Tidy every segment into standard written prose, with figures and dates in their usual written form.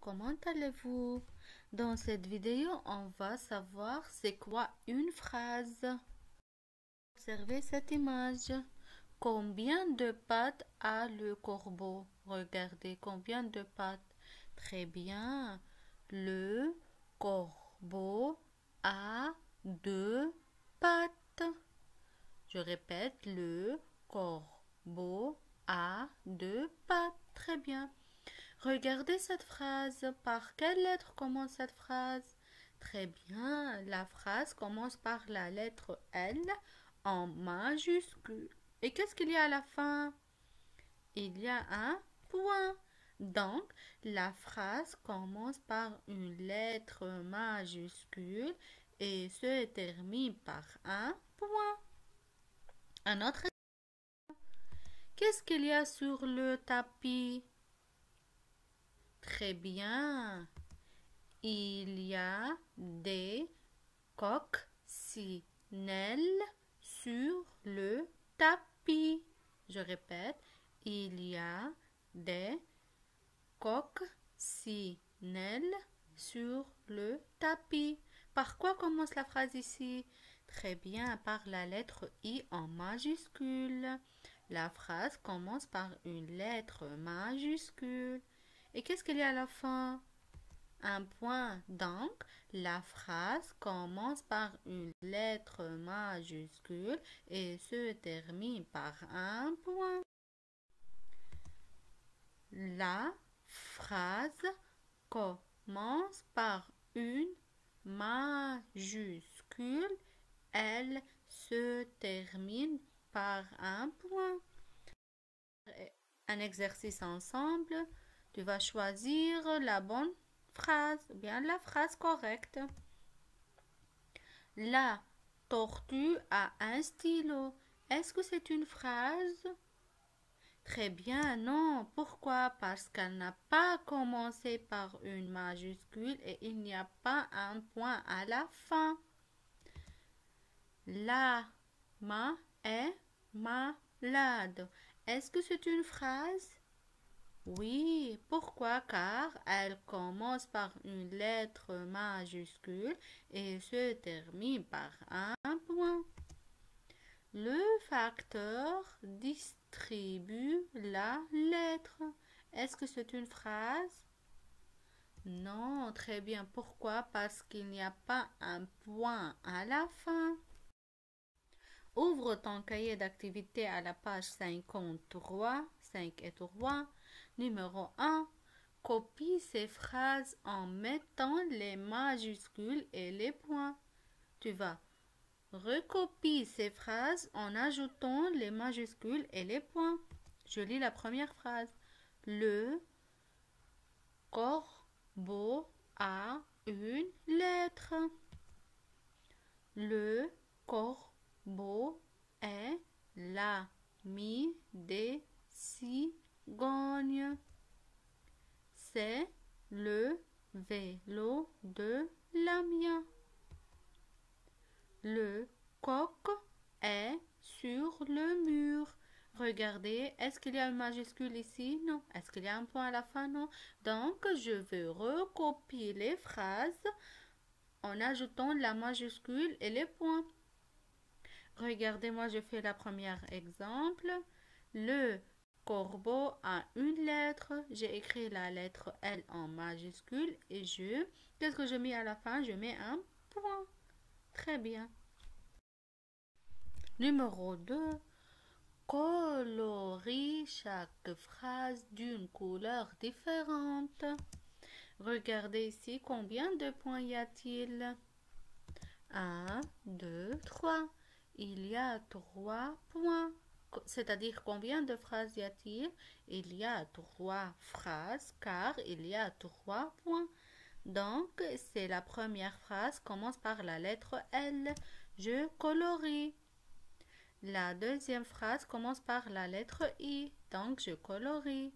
comment allez-vous? Dans cette vidéo, on va savoir c'est quoi une phrase. Observez cette image. Combien de pattes a le corbeau? Regardez combien de pattes. Très bien. Le corbeau a 2 pattes. Je répète, le corbeau a 2 pattes. Très bien. Regardez cette phrase. Par quelle lettre commence cette phrase? Très bien. La phrase commence par la lettre L en majuscule. Et qu'est-ce qu'il y a à la fin? Il y a un point. Donc, la phrase commence par une lettre majuscule et se termine par un point. Un autre exemple. Qu'est-ce qu'il y a sur le tapis? Très bien. Il y a des coccinelles sur le tapis. Je répète, il y a des coccinelles sur le tapis. Par quoi commence la phrase ici? Très bien, par la lettre I en majuscule. La phrase commence par une lettre majuscule. Et qu'est-ce qu'il y a à la fin? Un point. Donc, la phrase commence par une lettre majuscule et se termine par un point. La phrase commence par une majuscule. Elle se termine par un point. Un exercice ensemble. Tu vas choisir la bonne phrase, ou bien la phrase correcte. La tortue a un stylo. Est-ce que c'est une phrase? Très bien, non. Pourquoi? Parce qu'elle n'a pas commencé par une majuscule et il n'y a pas un point à la fin. La ma est malade. Est-ce que c'est une phrase? Oui, pourquoi? Car elle commence par une lettre majuscule et se termine par un point. Le facteur distribue la lettre. Est-ce que c'est une phrase? Non, très bien. Pourquoi? Parce qu'il n'y a pas un point à la fin. Ouvre ton cahier d'activité à la page 53, 5 et 3. Numéro 1. Copie ces phrases en mettant les majuscules et les points. Tu vas recopier ces phrases en ajoutant les majuscules et les points. Je lis la première phrase. Le corbeau a une lettre. Le corbeau est l'ami des cigognes. C'est le vélo de Lamia. Le coq est sur le mur. Regardez, est-ce qu'il y a une majuscule ici? Non. Est-ce qu'il y a un point à la fin? Non. Donc, je vais recopier les phrases en ajoutant la majuscule et les points. Regardez, moi je fais la première exemple. Le corbeau a une lettre. J'ai écrit la lettre L en majuscule et qu'est-ce que je mets à la fin? Je mets un point. Très bien. Numéro 2. Colorie chaque phrase d'une couleur différente. Regardez ici, combien de points y a-t-il? 1, 2, 3. Il y a 3 points. C'est-à-dire combien de phrases y a-t-il? Il y a 3 phrases car il y a 3 points. Donc, c'est la première phrase commence par la lettre L. Je colorie. La deuxième phrase commence par la lettre I. Donc, je colorie.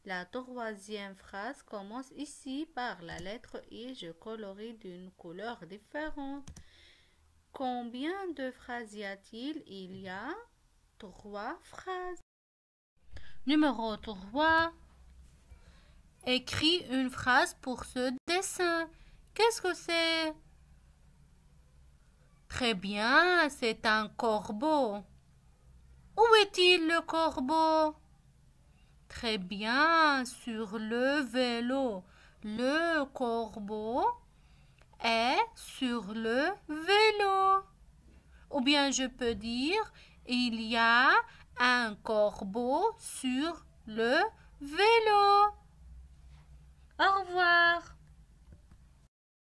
La troisième phrase commence ici par la lettre I. Je colorie d'une couleur différente. Combien de phrases y a-t-il? Il y a 3 phrases. Numéro 3. Écris une phrase pour ce dessin. Qu'est-ce que c'est? Très bien, c'est un corbeau. Où est-il le corbeau? Très bien, sur le vélo. Le corbeau est sur le vélo. Ou bien je peux dire, il y a un corbeau sur le vélo. Au revoir.